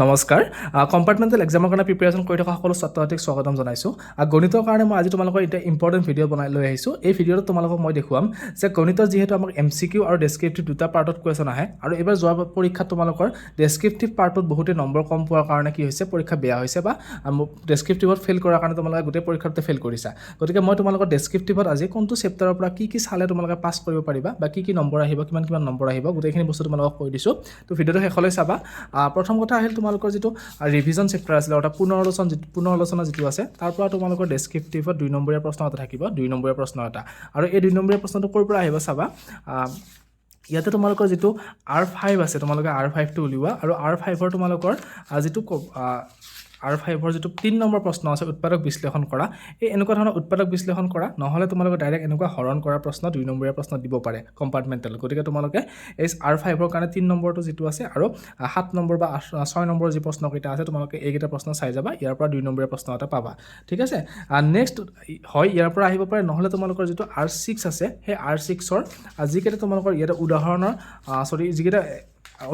নমস্কাৰ কম্পাৰ্টমেণ্টেল এক্সামৰ কাৰণে প্ৰিপেৰেশ্যন কৰি থকা সকলো ছাত্ৰ ছাত্ৰীক স্বাগতম জনাইছোঁ গণিতৰ কাৰণে মই আজি তোমালোকৰ এটা ইম্পৰ্টেণ্ট ভিডিঅ' বনাই লৈ আহিছোঁ এই ভিডিঅ'টোত তোমালোকক মই দেখুৱাম যে গণিতৰ যিহেতু আমাক MCQ আৰু ডেছক্ৰিপটিভ দুটা পাৰ্টত কুৱেশ্যন আহে আৰু এইবাৰ যোৱা পৰীক্ষাত তোমালোকৰ ডেছক্ৰিপটিভ পাৰ্টত বহুতে নম্বৰ কম পোৱাৰ কাৰণে কি হৈছে পৰীক্ষা বেয়া হৈছে বা ডেছক্ৰিপটিভত ফেইল কৰাৰ কাৰণে তোমালোকে গোটেই পৰীক্ষাতে ফেইল কৰিছা গতিকে মই তোমালোকৰ ডেছক্ৰিপটিভত আজি কোনটো চেপ্টাৰৰ পৰা কি চালে তোমালোকে পাছ কৰিব পাৰিবা বা কি নম্বৰ আহিব কিমান নম্বৰ আহিব গোটেইখিনি বস্তু তোমালোকক কৈ দিছোঁ তো ভিডিঅ'টো শেষলৈ চাবা প্ৰথম কথা আহিল তোমালোকৰ যিটো ৰিভিজন চেপ্টাৰ আছিল অৰ্থাৎ পুনৰালোচনা যিটো আছে তাৰ পৰা তোমালোকৰ ডেছক্ৰিপটিভত 2 নম্বৰীয়া প্ৰশ্ন এটা থাকিব 2 নম্বৰীয়া প্ৰশ্ন এটা আৰু এই 2 নম্বৰীয়া প্ৰশ্নটো ক'ৰ পৰা আহিব চাবা ইয়াতে তোমালোকৰ যিটো R5 আছে তোমালোকে R5 টো উলিওৱা আৰু R5ৰ তোমালোকৰ যিটো R5ৰ যিটো 3 নম্বৰ প্ৰশ্ন আছে উৎপাদক বিশ্লেষণ কৰা এই এনেকুৱা ধৰণৰ উৎপাদক বিশ্লেষণ কৰা নহলে তোমালোকে ডাইৰেক্ট এনেকুৱা হৰণ কৰা প্ৰশ্ন 2 নম্বৰীয়া প্ৰশ্ন দিব পাৰে কম্পাৰ্টমেণ্টেল গতিকে তোমালোকে এই R5ৰ কাৰণে 3 নম্বৰটো যিটো আছে আৰু 7 নম্বৰ বা 6 নম্বৰ যি প্ৰশ্ন কেইটা আছে তোমালোকে এইকেইটা প্ৰশ্ন চাই যাবা ইয়াৰ পৰা 2 নম্বৰীয়া প্ৰশ্ন এটা পাবা ঠিক আছে নেক্সট হয় ইয়াৰ পৰা আহিব পাৰে নহলে তোমালোকৰ যিটো R6 আছে সেই R6ৰ যিকেইটা তোমালোকৰ ইয়াতে উদাহৰণৰ যিকেইটা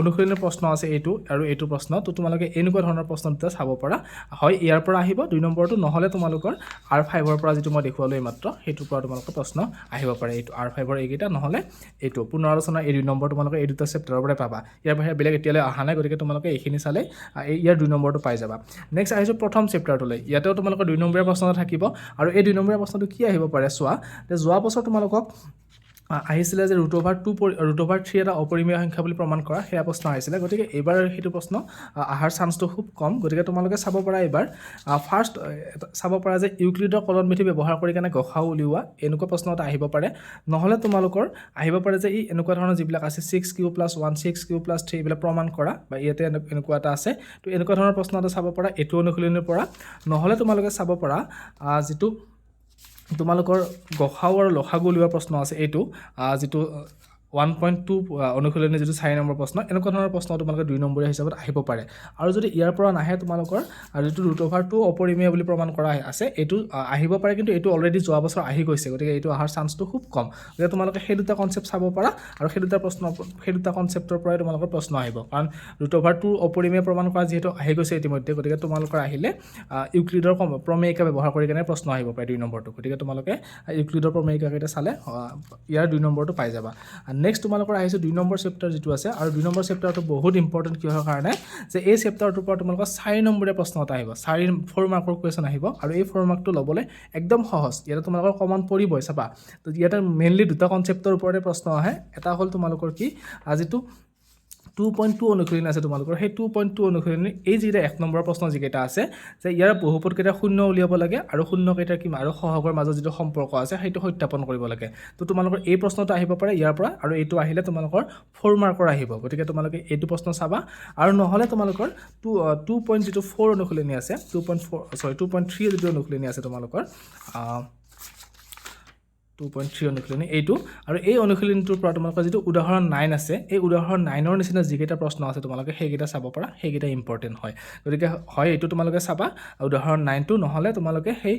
অনুশীলনৰ প্ৰশ্ন আছে এইটো আৰু এইটো প্ৰশ্ন তো তোমালোকে এনেকুৱা ধৰণৰ প্ৰশ্ন দুটা চাব পাৰা হয় ইয়াৰ পৰা আহিব 2 নম্বৰটো নহলে তোমালোকৰ R5ৰ পৰা যিটো মই দেখুৱালো মাত্ৰ হেতুৰ পৰা তোমালোকৰ প্ৰশ্ন আহিব পাৰে এইটো R5ৰ এইকেইটা নহলে এইটো পুনৰালোচনা এই 2 নম্বৰ তোমালোকে এই দুটা চেপ্টাৰৰ পৰা পাবা ইয়াৰ বাহিৰে বেলেগ এতিয়ালৈ অহা নাই গতিকে তোমালোকে এইখিনি চালে ইয়াৰ 2 নম্বৰটো পাই যাবা নেক্সট আহিছো প্ৰথম চেপ্টাৰটোলৈ ইয়াতেও তোমালোকৰ 2 নম্বৰীয়া প্ৰশ্ন থাকিব আৰু এই 2 নম্বৰীয়া প্ৰশ্নটো কি আহিব পাৰে চোৱা যে যোৱা বছৰ তোমালোকক আহিছিলে যে √3 এটা অপৰিমেয় সংখ্যা বুলি প্ৰমাণ কৰা সেয়া প্ৰশ্ন আহিছিলে গতিকে এইবাৰ সেইটো প্ৰশ্ন আহাৰ চান্সটো খুব কম গতিকে তোমালোকে চাব পাৰা এইবাৰ ফাৰ্ষ্ট চাব পাৰা যে ইউক্লিডৰ কলনবিধি ব্যৱহাৰ কৰি কেনে গসাউ উলিওৱা এনেকুৱা প্ৰশ্ন এটা আহিব পাৰে নহলে তোমালোকৰ আহিব পাৰে যে এই এনেকুৱা ধৰণৰ যিবিলাক আছে 6q + 1 6q + 3 এইবিলাক প্ৰমাণ কৰা বা ইয়াতে এনেকুৱা এটা আছে তো এনেকুৱা ধৰণৰ প্ৰশ্ন এটা চাব পাৰা এইটো অনুশীলনৰ পৰা নহলে তোমালোকে চাব পাৰা যিটো তোমালোকৰ গসাউ আৰু লসাগু উলিওৱা প্ৰশ্ন আছে এইটো যিটো 1.2 অনুশীলনী যিটো 4 নম্বৰ প্ৰশ্ন এনেকুৱা ধৰণৰ প্ৰশ্ন তোমালোকে 2 নম্বৰীয়া হিচাপত আহিব পাৰে আৰু যদি ইয়াৰ পৰা নাহে তোমালোকৰ যিটো √2 অপৰিমেয় বুলি প্ৰমাণ কৰা আছে এইটো আহিব পাৰে কিন্তু এইটো অলৰেডি যোৱা বছৰ আহি গৈছে গতিকে এইটো অহাৰ চান্সটো খুব কম গতিকে তোমালোকে সেই দুটা কনচেপ্ট চাব পাৰা আৰু সেই দুটা কনচেপ্টৰ পৰাই তোমালোকৰ প্ৰশ্ন আহিব কাৰণ √2 অপৰিমেয় প্ৰমাণ কৰা যিহেতু আহি গৈছে ইতিমধ্যে গতিকে তোমালোকৰ আহিলে ইউক্লিডৰ প্ৰমেয়িকা ব্যৱহাৰ কৰি কেনে প্ৰশ্ন আহিব পাৰে 2 নম্বৰটো গতিকে তোমালোকে ইউক্লিডৰ প্ৰমেয়িকা কেইটা চালে ইয়াৰ 2 নম্বৰটো পাই যাবা নেক্সট তোমালোকৰ আহিছে 2 নম্বৰ চেপ্টাৰ যিটো আছে আৰু 2 নম্বৰ চেপ্টাৰটো বহুত ইম্পৰ্টেণ্ট কিহৰ কাৰণে যে এই চেপ্টাৰটোৰ পৰা তোমালোকৰ 4 নম্বৰীয়া প্ৰশ্ন এটা আহিব 4 মাৰ্কৰ কুৱেশ্যন আহিব আৰু এই 4 মাৰ্কটো ল'বলৈ একদম সহজ ইয়াতে তোমালোকৰ কমন পৰিবই চাবা তো ইয়াতে মেইনলি দুটা কনচেপ্টৰ ওপৰতে প্ৰশ্ন আহে এটা হ'ল তোমালোকৰ কি যিটো 2.2 অনুশীলনী আছে তোমালোকৰ সেই 2.2 অনুশীলনী এই যিটা 1 নম্বৰ প্ৰশ্ন যিকেইটা আছে যে ইয়াৰ বহুপদ কেইটা শূন্য উলিয়াব লাগে আৰু শূন্য কেইটাৰ কি আৰু সহগৰ মাজত যিটো সম্পৰ্ক আছে সেইটো সত্যাপন কৰিব লাগে তো তোমালোকৰ এই প্ৰশ্নটো আহিব পাৰে ইয়াৰ পৰা আৰু এইটো আহিলে তোমালোকৰ 4 মাৰ্কৰ আহিব গতিকে তোমালোকে এইটো প্ৰশ্ন চাবা আৰু নহলে তোমালোকৰ 2.4 অনুশীলনী আছে 2.3 যিটো অনুশীলনী আছে তোমালোকৰ 2.3 অনুশীলনী এইটো আৰু এই অনুশীলনীটোৰ পৰা তোমালোকৰ যিটো উদাহৰণ 9 আছে এই উদাহৰণ 9ৰ নিচিনা যিকেইটা প্ৰশ্ন আছে তোমালোকে সেইকেইটা চাব পাৰা সেইকেইটা ইম্পৰ্টেণ্ট হয় গতিকে হয় এইটো তোমালোকে চাবা উদাহৰণ 9টো নহলে তোমালোকে সেই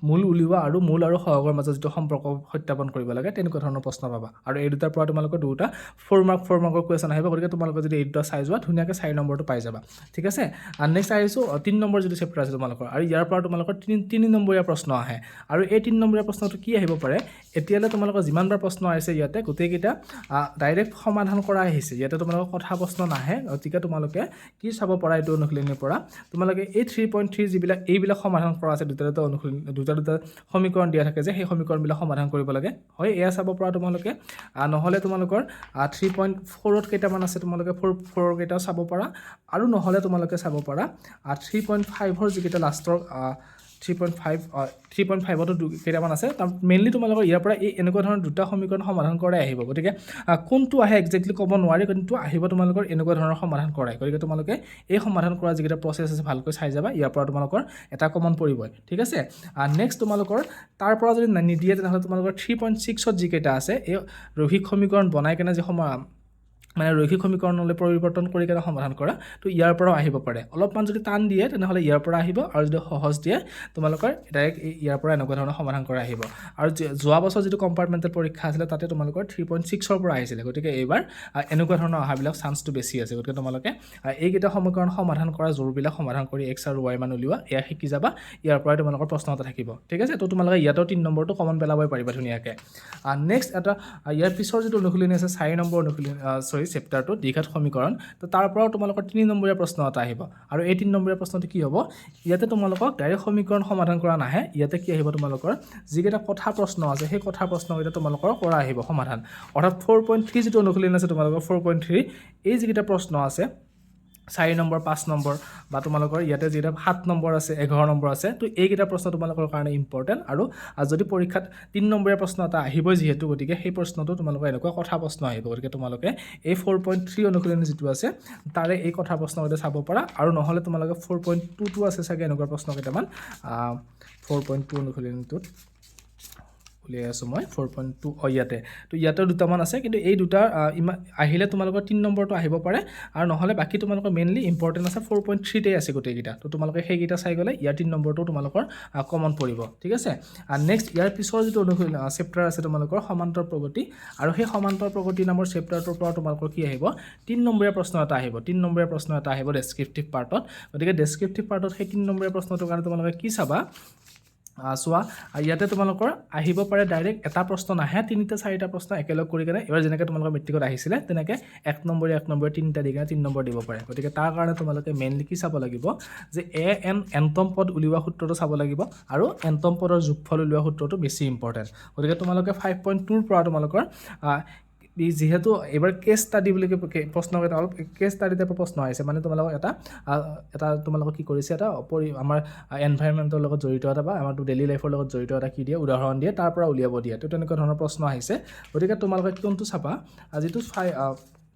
মূল উলিওৱা আৰু মূল আৰু সহগৰ মাজত যিটো সম্পৰ্ক সত্যাপন কৰিব লাগে তেনেকুৱা ধৰণৰ প্ৰশ্ন পাবা আৰু এই দুটাৰ পৰা তোমালোকৰ দুটা 4 মাৰ্কৰ কুৱেশ্যন আহিব গতিকে তোমালোকে যদি এই দুটা চাই যোৱা ধুনীয়াকৈ 4 নম্বৰটো পাই যাবা ঠিক আছে আৰু নেক্সট আহিছোঁ 3 নম্বৰ যিটো চেপ্টাৰ আছে তোমালোকৰ আৰু ইয়াৰ পৰা তোমালোকৰ 3 নম্বৰীয়া প্ৰশ্ন আহে আৰু এই 3 নম্বৰীয়া প্ৰশ্নটো কি আহিব পাৰে এতিয়ালৈ তোমালোকৰ যিমানবাৰ প্ৰশ্ন আহিছে ইয়াতে গোটেইকেইটা ডাইৰেক্ট সমাধান কৰা আহিছে ইয়াতে তোমালোকৰ কথা প্ৰশ্ন নাহে গতিকে তোমালোকে কি চাব পাৰা এইটো অনুশীলনীৰ পৰা তোমালোকে এই 3.3 যিবিলাক এইবিলাক সমাধান কৰা আছে দুটা অনুশীলনী দুটা সমীকৰণ দিয়া থাকে যে সেই সমীকৰণবিলাক সমাধান কৰিব লাগে হয় এয়া চাব পৰা তোমালোকে নহলে তোমালোকৰ 3.4ত কেইটামান আছে তোমালোকে 4 কেইটাও চাব পাৰা আৰু নহলে তোমালোকে চাব পাৰা 3.5ৰ যিকেইটা লাষ্টৰ 3.5তো কেইটামান আছে তাৰ মেইনলি তোমালোকৰ ইয়াৰ পৰা এই এনেকুৱা ধৰণৰ দুটা সমীকৰণ সমাধান কৰাই আহিব গতিকে কোনটো আহে একজেক্টলি ক'ব নোৱাৰি কিন্তু আহিব তোমালোকৰ এনেকুৱা ধৰণৰ সমাধান কৰাই গতিকে তোমালোকে এই সমাধান কৰা যিকেইটা প্ৰচেছ আছে ভালকৈ চাই যাবা ইয়াৰ পৰা তোমালোকৰ এটা কমন পৰিবই ঠিক আছে নেক্সট তোমালোকৰ তাৰ পৰা যদি নিদিয়ে তেনেহ'লে তোমালোকৰ 3.6ত যিকেইটা আছে এই ৰৈখিক সমীকৰণ বনাই কেনে যে মানে ৰৈখিক সমীকৰণলৈ পৰিৱৰ্তন কৰি কেনে সমাধান কৰা তো ইয়াৰ পৰাও আহিব পাৰে অলপমান যদি টান দিয়ে তেনেহ'লে ইয়াৰ পৰা আহিব আৰু যদি সহজ দিয়ে তোমালোকৰ ডাইৰেক্ট ইয়াৰ পৰা এনেকুৱা ধৰণৰ সমাধান কৰা আহিব আৰু যোৱা বছৰ যিটো কম্পাৰ্টমেণ্টেল পৰীক্ষা আছিলে তাতে তোমালোকৰ 3.6 পৰা আহিছিলে গতিকে এইবাৰ এনেকুৱা ধৰণৰ অহাবিলাক চান্সটো বেছি আছে গতিকে তোমালোকে এইকেইটা সমীকৰণ সমাধান কৰা জোৰবিলাক সমাধান কৰি x আৰু y মান উলিওৱা এয়া শিকি যাবা ইয়াৰ পৰাই তোমালোকৰ প্ৰশ্ন এটা থাকিব ঠিক আছে তো তোমালোকে ইয়াতো 3 নম্বৰটো কমন পেলাবই পাৰিবা ধুনীয়াকৈ নেক্সট এটা ইয়াৰ পিছৰ যিটো অনুশীলনী আছে 4 নম্বৰ অনুশীলনী চেপ্টাৰটো দ্বিঘাত সমীকৰণ তো তাৰ পৰাও তোমালোকৰ 3 নম্বৰীয়া প্ৰশ্ন এটা আহিব আৰু এই 3 নম্বৰীয়া প্ৰশ্নটো কি হ'ব ইয়াতে তোমালোকক ডাইৰেক্ট সমীকৰণ সমাধান কৰা নাহে ইয়াতে কি আহিব তোমালোকৰ যিকেইটা কথা প্ৰশ্ন আছে সেই কথা প্ৰশ্নকেইটা তোমালোকৰ কৰা আহিব সমাধান অৰ্থাৎ 4.3 যিটো অনুশীলনী আছে তোমালোকৰ 4.3 এই যিকেইটা প্ৰশ্ন আছে 4 নম্বৰ 5 নম্বৰ বা তোমালোকৰ ইয়াতে যেটা 7 নম্বৰ আছে 11 নম্বৰ আছে তো এইকেইটা প্ৰশ্ন তোমালোকৰ কাৰণে ইম্পৰ্টেন্ট আৰু যদি পৰীক্ষাত 3 নম্বৰীয়া প্ৰশ্ন এটা আহিব যিহেতু গতিকে সেই প্ৰশ্নটো তোমালোকৰ এনেকুৱা কথা প্ৰশ্ন আহিব গতিকে তোমালোকে এই 4.3 অনুশীলনী যিটো আছে তাৰে এই কথা প্ৰশ্নকেইটা চাব পাৰা আৰু নহলে তোমালোকে 4.2 আছে চাগে এনেকুৱা প্ৰশ্ন কেইটামান 4.2 অনুশীলনীটোত উলিয়াই আছো মই 4.2 ইয়াতে তো ইয়াতে দুটামান আছে কিন্তু এই দুটা আহিলে তোমালোকৰ 3 নম্বৰটো আহিব পাৰে আৰু নহলে বাকি তোমালোকৰ মেইনলি ইম্পৰ্টেন্ট আছে 4.3 তে আছে গোটেইকেইটা তো তোমালোকে সেইকেইটা চাই গলে ইয়াৰ 3 নম্বৰটো তোমালোকৰ কমন পৰিব ঠিক আছে আৰু নেক্সট ইয়াৰ পিছৰ যিটো চেপ্টাৰ আছে তোমালোকৰ সমান্তৰ প্ৰগতি আৰু সেই সমান্তৰ প্ৰগতি নামৰ চেপ্টাৰটোৰ পৰা তোমালোকৰ কি আহিব 3 নম্বৰীয়া প্ৰশ্ন এটা আহিব 3 নম্বৰীয়া প্ৰশ্ন এটা আহিব ডেসক্ৰিপটিভ পাৰ্টত গতিকে ডেসক্ৰিপটিভ পাৰ্টত সেই 3 নম্বৰীয়া প্ৰশ্নটোৰ কাৰণে তোমালোকে কি চাবা সোৱা ইয়াতে তোমালোকৰ আহিব পাৰে ডাইৰেক্ট এটা প্ৰশ্ন নাহে তিনিটা চাৰিটা প্ৰশ্ন একেলগ কৰি কেনে এবাৰ যেনেকৈ তোমালোকৰ মেট্ৰিকত আহিছিলে তেনেকৈ 1 নম্বৰ তিনিটা দি কেনে 3 নম্বৰ দিব পাৰে গতিকে তাৰ কাৰণে তোমালোকে মেইনলি কি চাব লাগিব যে এনতম পদ উলিওৱা সূত্ৰটো চাব লাগিব আৰু এনতম পদৰ যোগফল উলিওৱা সূত্ৰটো বেছি ইম্পৰ্টেন্ট গতিকে তোমালোকে 5.2 ৰ পৰা তোমালোকৰ যেহেতু এবাৰ কেছ ষ্টাডি বুলি প্ৰশ্ন এটা অলপ কেছ ষ্টাডি টাইপৰ প্ৰশ্ন আহিছে মানে তোমালোকক এটা তোমালোকক কি কৰিছে এটা আমাৰ এনভাইৰনমেণ্টৰ লগত জড়িত এটা বা আমাৰ ডেইলি লাইফৰ লগত জড়িত এটা কি দিয়ে উদাহৰণ দিয়ে তাৰ পৰা উলিয়াব দিয়ে তো তেনেকুৱা ধৰণৰ প্ৰশ্ন আহিছে গতিকে তোমালোকে কোনটো চাবা যিটো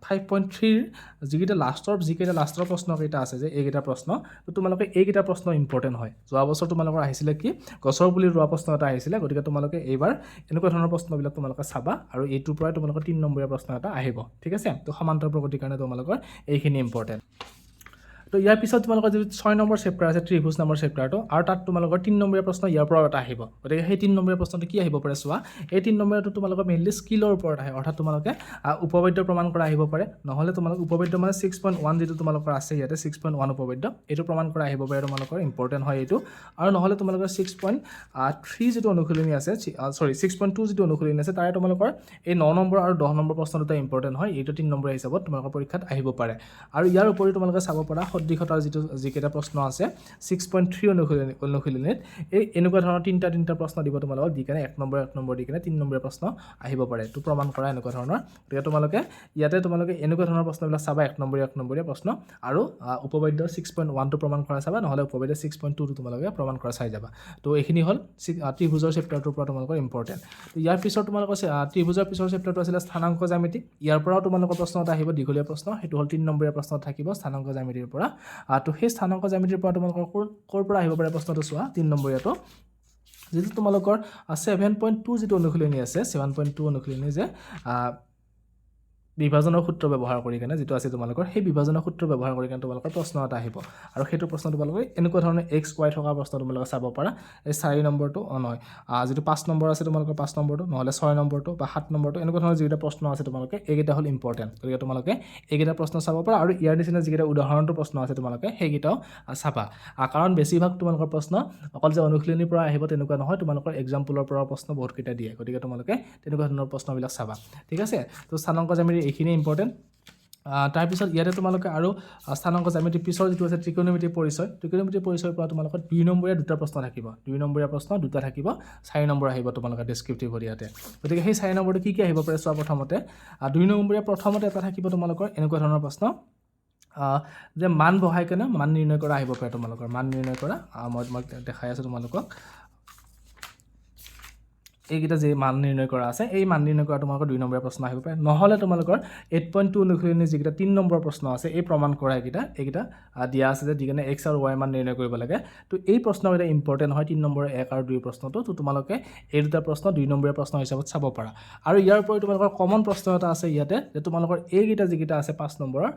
5.3 যিকেইটা লাষ্টৰ প্ৰশ্ন কেইটা আছে যে এইকেইটা প্ৰশ্ন তো তোমালোকে এইকেইটা প্ৰশ্ন ইম্পৰ্টেন্ট হয় যোৱা বছৰ তোমালোকৰ আহিছিলে কি গছৰ পুলি ৰোৱা প্ৰশ্ন এটা আহিছিলে গতিকে তোমালোকে এইবাৰ এনেকুৱা ধৰণৰ প্ৰশ্নবিলাক তোমালোকে চাবা আৰু এইটোৰ পৰাই তোমালোকৰ 3 নম্বৰীয়া প্ৰশ্ন এটা আহিব ঠিক আছে তো সমান্তৰ প্ৰগতিৰ কাৰণে তোমালোকৰ এইখিনি ইম্পৰ্টেন্ট তো ইয়াৰ পিছত তোমালোকৰ যদি 6 নম্বৰ চেপ্টাৰ আছে ত্ৰিভুজ নম্বৰ চেপ্টাৰটো আৰু তাত তোমালোকৰ 3 নম্বৰীয়া প্ৰশ্ন ইয়াৰ পৰা এটা আহিব গতিকে সেই 3 নম্বৰীয়া প্ৰশ্নটো কি আহিব পাৰে চোৱা এই 3 নম্বৰটো তোমালোকৰ মেইনলি স্কিলৰ ওপৰত আহে অৰ্থাৎ তোমালোকে উপপাদ্য প্ৰমাণ কৰা আহিব পাৰে নহলে তোমালোকৰ উপপাদ্য মানে 6.1 যেটো তোমালোকৰ আছে ইয়াতে 6.1 উপপাদ্য এটো প্ৰমাণ কৰা আহিব পাৰে তোমালোকৰ ইম্পৰ্টেন্ট হয় এটো আৰু নহলে তোমালোকৰ 6.3 যেটো অনুশীলনী আছে 6.2 যেটো অনুশীলনী আছে তাৰে তোমালোকৰ এই 9 নম্বৰ আৰু 10 নম্বৰ প্ৰশ্ন দুটা ইম্পৰ্টেন্ট হয় এইটো 3 নম্বৰ হিচাপত তোমালোকৰ পৰীক্ষাত আহিব পাৰে আৰু ইয়াৰ উপৰি তোমালোকে চাব পাৰা সদৃশতাৰ যিকেইটা প্ৰশ্ন আছে 6.3 অনুশীলনীত এই এনেকুৱা ধৰণৰ তিনিটা প্ৰশ্ন দিব তোমালোকক দি কেনে 1 নম্বৰ দি কেনে 3 নম্বৰীয়া প্ৰশ্ন আহিব পাৰে তো প্ৰমাণ কৰা এনেকুৱা ধৰণৰ গতিকে তোমালোকে ইয়াতে তোমালোকে এনেকুৱা ধৰণৰ প্ৰশ্নবিলাক চাবা 1 নম্বৰীয়া প্ৰশ্ন আৰু উপপাদ্য 6.1 টো প্ৰমাণ কৰা চাবা নহলে উপপাদ্য 6.2 টো তোমালোকে প্ৰমাণ কৰা চাই যাবা তো এইখিনি হল ত্ৰিভুজৰ চেপ্টাৰটোৰ পৰা তোমালোকৰ ইম্পৰ্টেন্ট তো ইয়াৰ পিছত তোমালোকৰ ত্ৰিভুজৰ পিছৰ চেপ্টাৰটো আছিল স্থানাংক জ্যামিতি ইয়াৰ পৰাও তোমালোকৰ প্ৰশ্ন এটা আহিব দীঘলীয়া প্ৰশ্ন হেতু হল 3 নম্বৰীয়া প্ৰশ্ন থাকিব স্থানাংক জ্যামিতিৰ পৰা তো সেই স্থানাংক জ্যামিতিৰ পৰা তোমালোকৰ কৰ পৰা আহিব পাৰে প্ৰশ্নটো চোৱা 3 নম্বৰীয়াটো যেটো তোমালোকৰ 7.2 যেটো অনুশীলনী আছে 7.2 অনুশীলনী যে বিভাজনৰ সূত্ৰ ব্যৱহাৰ কৰি কেনে যেটো আছে তোমালোকৰ সেই বিভাজনৰ সূত্ৰ ব্যৱহাৰ কৰি কেনে তোমালোকৰ প্ৰশ্ন এটা আহিব আৰু সেইটো প্ৰশ্ন তোমালোকে এনেকুৱা ধৰণৰ x y থকা প্ৰশ্ন তোমালোকে চাব পাৰা এই 4 নম্বৰটো নহয় যেটো 5 নম্বৰ আছে তোমালোকৰ 5 নম্বৰটো নহলে 6 নম্বৰটো বা 7 নম্বৰটো এনেকুৱা ধৰণৰ যিটা প্ৰশ্ন আছে তোমালোকে এইকেইটা হল ইম্পৰ্টেন্ট গতিকে তোমালোকে এইকেইটা প্ৰশ্ন চাব পাৰা আৰু ইয়াৰ নিচিনা যিকেইটা উদাহৰণটো প্ৰশ্ন আছে তোমালোকে সেইকেইটাও চাবা কাৰণ বেছিভাগ তোমালোকৰ প্ৰশ্ন অকল যে অনুশীলনীৰ পৰা আহিব তেনেকুৱা নহয় তোমালোকৰ এক্সাম্পলৰ পৰা প্ৰশ্ন বহুত কেইটা দিয়ে গতিকে তোমালোকে তেনেকুৱা ধৰণৰ প্ৰশ্নবিলাক চাবা ঠিক আছে তো স্থানাংক জ্যামিতি এইখিনি ইম্পৰ্টেন্ট তাৰ পিছত ইয়াতে তোমালোকে আৰু স্থানাংক জ্যামিতি পিছৰ যেটো আছে ত্ৰিকোণমিতিৰ পৰিচয়ৰ পৰা তোমালোকৰ 2 নম্বৰীয়া দুটা প্ৰশ্ন থাকিব 2 নম্বৰীয়া প্ৰশ্ন দুটা থাকিব 4 নম্বৰ আহিব তোমালোকৰ ডেসক্ৰিপটিভ ইয়াতে গতিকে সেই 4 নম্বৰটো কি আহিব পাৰে চোৱা প্ৰথমতে 2 নম্বৰীয়া প্ৰথমতে এটা থাকিব তোমালোকৰ এনেকুৱা ধৰণৰ প্ৰশ্ন যে মান বহাই কেনে মান নিৰ্ণয় কৰা আহিব পাৰে তোমালোকৰ মান নিৰ্ণয় কৰা মই দেখাই আছো তোমালোকক এইকেইটা যে মান নিৰ্ণয় কৰা আছে এই মান নিৰ্ণয় কৰা তোমালোকৰ 2 নম্বৰীয়া প্ৰশ্ন আহিব পাৰে নহলে তোমালোকৰ 8.2 অনুসৰি যিকেইটা 3 নম্বৰ প্ৰশ্ন আছে এই প্ৰমাণ কৰা এইকেইটা দিয়া আছে যে দিগনে x আৰু y মান নিৰ্ণয় কৰিব লাগে তো এই প্ৰশ্নকেইটা ইম্পৰ্টেন্ট হয় 3 নম্বৰ 1 আৰু 2 প্ৰশ্নটো তো তোমালোকে এই দুটা প্ৰশ্ন 2 নম্বৰীয়া প্ৰশ্ন হিচাপত চাব পাৰা আৰু ইয়াৰ উপৰি তোমালোকৰ কমন প্ৰশ্ন এটা আছে ইয়াতে যে তোমালোকৰ এইকেইটা যিকেইটা আছে 5 নম্বৰৰ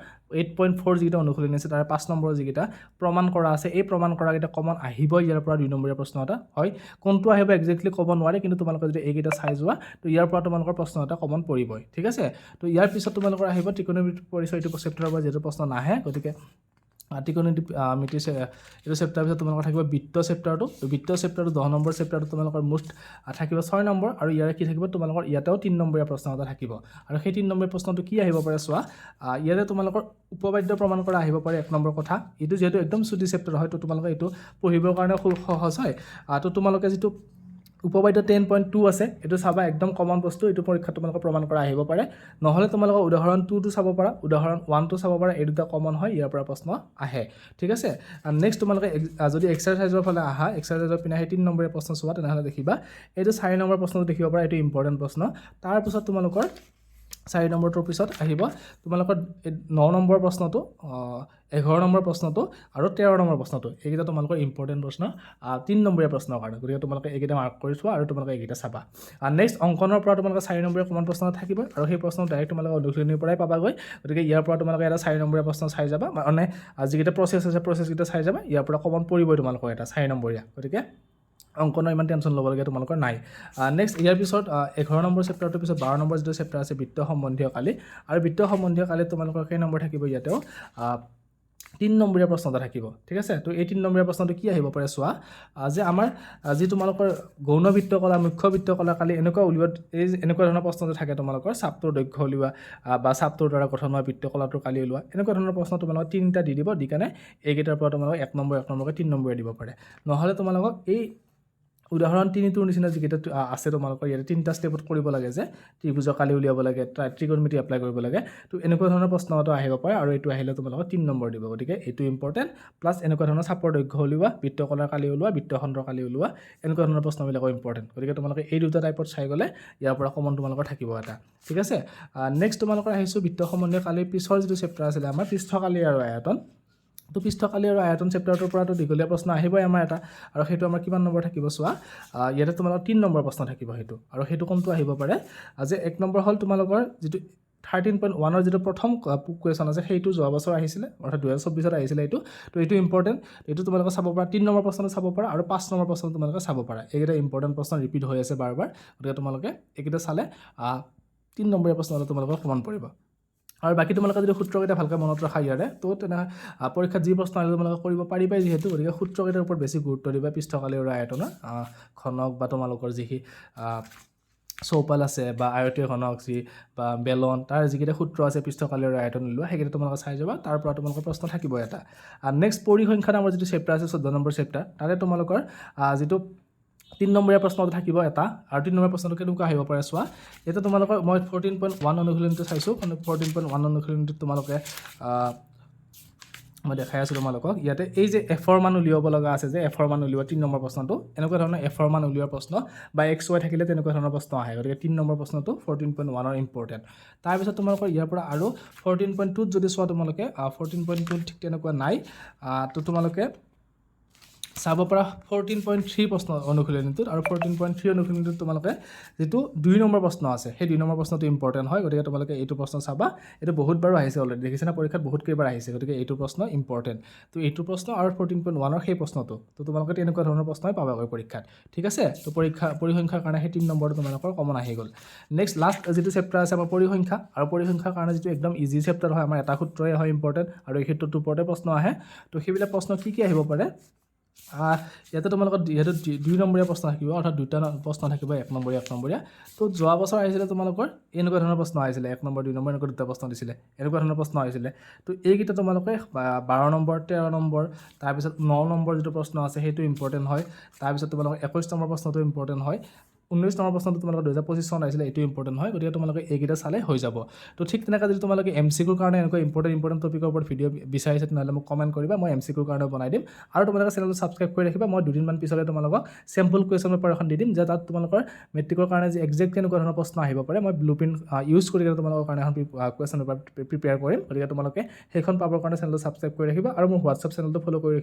8.4 যিকেইটা অনুসৰি আছে তাৰে 5 নম্বৰৰ যিকেইটা প্ৰমাণ কৰা আছে এই প্ৰমাণ কৰা কেইটা কমন আহিব ইয়াৰ পৰা 2 নম্বৰীয়া প্ৰশ্ন এটা হয় কোনটো আহিব এক্স্যাক্টলি ক'ব নোৱাৰে কিন্তু তোমালোকে যদি এইকেইটা চাই যোৱা তো ইয়াৰ পৰা তোমালোকৰ প্ৰশ্ন এটা কমন পৰিবই ঠিক আছে তো ইয়াৰ পিছত তোমালোকৰ আহিব ত্ৰিকোণমিতিৰ পৰিচয় এইটো চেপ্টাৰৰ পৰা যেটো প্ৰশ্ন নাহে গতিকে ত্ৰিকোণমিতি এইটো চেপ্টাৰ পিছত তোমালোকৰ থাকিব বৃত্ত চেপ্টাৰটো বৃত্ত চেপ্টাৰটো 10 নম্বৰ চেপ্টাৰটো তোমালোকৰ মুঠ থাকিব 6 নম্বৰ আৰু ইয়াৰে কি থাকিব তোমালোকৰ ইয়াতেও 3 নম্বৰীয়া প্ৰশ্ন এটা থাকিব আৰু সেই 3 নম্বৰীয়া প্ৰশ্নটো কি আহিব পাৰে চোৱা ইয়াতে তোমালোকৰ উপবাদ্য প্ৰমাণ কৰা আহিব পাৰে 1 নম্বৰ কথা এইটো যেহেতু একদম ছুটি চেপ্টাৰ হয় তো তোমালোকে এইটো পঢ়িবৰ কাৰণে খুব সহজ হয় তো তোমালোকে যেটো উপবাদ্য 10.2 আছে এটো চাবা একদম কমন বস্তু এটো পৰীক্ষা তোমালোকৰ প্ৰমাণ কৰা আহিব পাৰে নহলে তোমালোকৰ উদাহৰণ 2 টো চাব পাৰা উদাহৰণ 1 টো চাব পাৰা এই দুটা কমন হয় ইয়াৰ পৰা প্ৰশ্ন আহে ঠিক আছে আৰু নেক্সট তোমালোকে যদি এক্সাৰসাইজৰ ফালে আহা এক্সাৰসাইজৰ পিনে 3 নম্বৰীয়া প্ৰশ্ন চোৱা তেনেহলে দেখিবা এইটো 4 নম্বৰ প্ৰশ্নটো দেখিব পাৰা এটো ইম্পৰ্টেন্ট প্ৰশ্ন তাৰ পিছত তোমালোকৰ 4 নম্বৰটোৰ পিছত আহিব তোমালোকৰ 9 নম্বৰ প্ৰশ্নটো 11 নম্বৰ প্ৰশ্নটো আৰু 13 নম্বৰ প্ৰশ্নটো এইকেইটা তোমালোকৰ ইম্পৰ্টেন্ট প্ৰশ্ন 3 নম্বৰীয়া প্ৰশ্নৰ কাৰণে গতিকে তোমালোকে এইকেইটা মাৰ্ক কৰি থোৱা আৰু তোমালোকে এইকেইটা চাবা আৰু নেক্সট অংকনৰ পৰা তোমালোকে 4 নম্বৰীয়া কমন প্ৰশ্ন থাকিব আৰু সেই প্ৰশ্ন ডাইৰেক্ট তোমালোকে অনুশীলনীৰ পৰাই পাবাগৈ গতিকে ইয়াৰ পৰা তোমালোকে এটা 4 নম্বৰীয়া প্ৰশ্ন চাই যাবা মানে যিকেইটা প্ৰসেছ আছে প্ৰসেছকেইটা চাই যাবা ইয়াৰ পৰা কমন পৰিবই তোমালোকৰ এটা 4 নম্বৰীয়া গতিকে অংকনৰ ইমান টেনচন ল'ব লাগে তোমালোকৰ নাই নেক্সট ইয়াৰ পিছত 11 নম্বৰ চেপ্টাৰটোৰ পিছত 12 নম্বৰ যেটো চেপ্টাৰ আছে বৃত্ত সম্বন্ধীয় কালি আৰু বৃত্ত সম্বন্ধীয় কালি তোমালোকৰ কেই নম্বৰ থাকিব ইয়াতেও 3 নম্বৰীয়া প্ৰশ্ন এটা থাকিব ঠিক আছে তো এই 3 নম্বৰীয়া প্ৰশ্নটো কি আহিব পাৰে চোৱা যে আমাৰ যি তোমালোকৰ গৌণ বৃত্ত কলা মুখ্য বৃত্ত কলা কালি এনেকুৱা উলিওৱা এই এনেকুৱা ধৰণৰ প্ৰশ্ন যে থাকে তোমালোকৰ চাপটোৰ দৈৰ্ঘ্য উলিওৱা বা চাপটোৰ দ্বাৰা গঠন হোৱা বৃত্ত কলাটোৰ কালি উলিওৱা এনেকুৱা ধৰণৰ প্ৰশ্ন তোমালোকক 3টা দি দিব দিকানে এইকেইটাৰ পৰা তোমালোকক 1 নম্বৰকে 3 নম্বৰে দিব পাৰে নহলে তোমালোকক এই উদাহৰণ 3 টোৰ নিচিনা যিকেইটা আছে তোমালোকৰ ইয়াতে 3টা ষ্টেপত কৰিব লাগে যে ত্ৰিভুজৰ কালি উলিয়াব লাগে ত্ৰিকোণমিতি এপ্লাই কৰিব লাগে তো এনেকুৱা ধৰণৰ প্ৰশ্ন এটা আহিব পাৰে আৰু এইটো আহিলে তোমালোকক 3 নম্বৰ দিব গতিকে এইটো ইম্পৰ্টেন্ট প্লাস এনেকুৱা ধৰণৰ চাপৰ দৈৰ্ঘ্য উলিওৱা বৃত্ত কলাৰ কালি উলিওৱা বৃত্তখণ্ডৰ কালি উলিওৱা এনেকুৱা ধৰণৰ প্ৰশ্নবিলাক ইম্পৰ্টেন্ট গতিকে তোমালোকে এই দুটা টাইপত চাই গলে ইয়াৰ পৰা কমন তোমালোকৰ থাকিব এটা ঠিক আছে নেক্সট তোমালোকৰ আহিছো বৃত্ত সম্বন্ধীয় কালিৰ পিছৰ যিটো চেপ্টাৰ আছিল আমাৰ পৃষ্ঠকালি আৰু আয়তন তো পৃষ্ঠকালি আৰু আয়তন চেপ্টাৰটোৰ পৰা তো দীঘলীয়া প্ৰশ্ন আহিবই আমাৰ এটা আৰু সেইটো আমাৰ কিমান নম্বৰ থাকিব চোৱা ইয়াতে তোমালোকৰ 3 নম্বৰ প্ৰশ্ন থাকিব সেইটো আৰু সেইটো কোনটো আহিব পাৰে যে 1 নম্বৰ হল তোমালোকৰ যেটো 13.1 ৰ যেটো প্ৰথম কোৱেশ্চন আছে সেইটো যোৱা বছৰ আহিছিলে অৰ্থাৎ 2024 ত আহিছিলে এইটো তো এইটো ইম্পৰ্টেন্ট এইটো তোমালোকে চাব পাৰা 3 নম্বৰ প্ৰশ্ন চাব পাৰা আৰু 5 নম্বৰ প্ৰশ্ন তোমালোকে চাব পাৰা এইকেইটা ইম্পৰ্টেন্ট প্ৰশ্ন ৰিপিট হৈ আছে বাৰবাৰ গতিকে তোমালোকে এইকেইটা চালে 3 নম্বৰীয়া প্ৰশ্নটো তোমালোকৰ সমান পৰিব আৰু বাকি তোমালোকে যদি সূত্ৰকেইটা ভালকৈ মনত ৰাখা ইয়াৰে তো তেনে পৰীক্ষাত যি প্ৰশ্ন আহিলে তোমালোকে কৰিব পাৰিবাই যেহেতু গতিকে সূত্ৰকেইটাৰ ওপৰত বেছি গুৰুত্ব দিবা পৃষ্ঠকালি আৰু আয়তনৰ ঘনক বা তোমালোকৰ যি চৌপাল আছে বা আয়তীয় ঘনক যি বা বেলন তাৰ যিকেইটা সূত্ৰ আছে পৃষ্ঠকালি আৰু আয়তন উলিওৱা সেইকেইটা তোমালোকে চাই যাবা তাৰ পৰা তোমালোকৰ প্ৰশ্ন থাকিব এটা আৰু নেক্সট পৰিসংখ্যা নামৰ যিটো চেপ্টাৰ আছে 14 নম্বৰ চেপ্টাৰ তাৰে তোমালোকৰ যিটো 3 নম্বৰীয়া প্ৰশ্ন থাকিব এটা আৰু 3 নম্বৰ প্ৰশ্নটো কেনেকুৱা আহিব পাৰে চোৱা এটা তোমালোকৰ মই 14.1 অনুশীলনীটো চাইছো 14.1 অনুশীলনীটো তোমালোকে মই দেখাই আছো তোমালোকক ইয়াতে এই যে f ৰ মান উলিয়াব লগা আছে যে f ৰ মান উলিওৱা 3 নম্বৰ প্ৰশ্নটো এনেকুৱা ধৰণৰ f ৰ মান উলিওৱাৰ প্ৰশ্ন বা xy থাকিলে তেনেকুৱা ধৰণৰ প্ৰশ্ন আহে গতিকে 3 নম্বৰ প্ৰশ্নটো 14.1 ৰ ইম্পৰ্টেন্ট তাৰ পিছত তোমালোকৰ ইয়াৰ পৰা আৰু 14.2 যদি চোৱা তোমালোকে 14.2 ঠিক তেনেকুৱা নাই তো তোমালোকে চাব পৰা 14.3 প্ৰশ্ন অনুশীলনীটোত আৰু 14.3 অনুশীলনীটোত তোমালোকে যেটো 2 নম্বৰ প্ৰশ্ন আছে সেই 2 নম্বৰ প্ৰশ্নটো ইম্পৰ্টেন্ট হয় গতিকে তোমালোকে এইটো প্ৰশ্ন চাবা এটো বহুত বাৰ আহিছে অলৰেডি দেখিছেনা পৰীক্ষাত বহুত কেইবাৰ আহিছে গতিকে এইটো প্ৰশ্ন ইম্পৰ্টেন্ট তো এইটো প্ৰশ্ন আৰু 14.1 ৰ সেই প্ৰশ্নটো তো তোমালোকে এনেকুৱা ধৰণৰ প্ৰশ্নই পাবাগৈ পৰীক্ষাত ঠিক আছে তো পৰিসংখ্যাৰ কাৰণে সেই 3 নম্বৰটো তোমালোকৰ কমন আহি গল নেক্সট লাষ্ট যেটো চেপ্টাৰ আছে আমাৰ পৰিসংখ্যা আৰু পৰিসংখ্যাৰ কাৰণে যেটো একদম ইজি চেপ্টাৰ হয় আমাৰ এটা সূত্ৰই হয় ইম্পৰ্টেন্ট আৰু এই ক্ষেত্ৰটোৰ ওপৰতে প্ৰশ্ন আহে তো সেইবিলাক প্ৰশ্ন কি আহিব পাৰে ইয়াতে তোমালোকৰ যেহেতু 2 নম্বৰীয়া প্ৰশ্ন থাকিব অৰ্থাৎ দুটা প্ৰশ্ন থাকিব 1 নম্বৰীয়া তো যোৱা বছৰ আহিছিলে তোমালোকৰ এনেকুৱা ধৰণৰ প্ৰশ্ন আহিছিলে 1 নম্বৰ 2 নম্বৰ এনেকুৱা দুটা প্ৰশ্ন দিছিলে এনেকুৱা ধৰণৰ প্ৰশ্ন আহিছিলে তো এইকেইটা তোমালোকে 12 নম্বৰ 13 নম্বৰ তাৰ পিছত 9 নম্বৰ যেটো প্ৰশ্ন আছে সেইটো ইম্পৰ্টেন্ট হয় তাৰ পিছত তোমালোকৰ 21 নম্বৰ প্ৰশ্নটো ইম্পৰ্টেন্ট হয় 19 নম্বৰ প্ৰশ্নটো তোমালোকৰ 2025 চন আহিছিলে, এইটো ইম্পৰ্টেণ্ট হয়, গতিকে তোমালোকে এইকেইটা চালে হৈ যাব। তো ঠিক তেনেকৈ যদি তোমালোকে MCQৰ কাৰণে এনেকুৱা ইম্পৰ্টেণ্ট টপিকৰ ওপৰত ভিডিঅ' বিচাৰিছে তেনেহ'লে মোক কমেণ্ট কৰিবা, মই MCQৰ কাৰণে বনাই দিম। আৰু তোমালোকে চেনেলটো ছাবস্ক্ৰাইব কৰি ৰাখিবা, মই দুদিনমান পিছতে তোমালোকক চেম্পল কুৱেশ্যন পেপাৰ এখন দি দিম, যে তাত তোমালোকৰ মেট্ৰিকৰ কাৰণে যে এক্সাক্ট কেনেকুৱা ধৰণৰ প্ৰশ্ন আহিব পাৰে, মই ব্লুপ্ৰিণ্ট ইউজ কৰি কিনে তোমালোকৰ কাৰণে এখন কুৱেশ্যন পেপাৰ প্ৰিপেয়াৰ কৰিম। গতিকে তোমালোকে সেইখন পাবৰ কাৰণে চেনেলটো ছাবস্ক্ৰাইব কৰি ৰাখিবা আৰু মোৰ হোৱাটছআপ চেনেলটো ফ'ল' কৰি ৰাখিবা।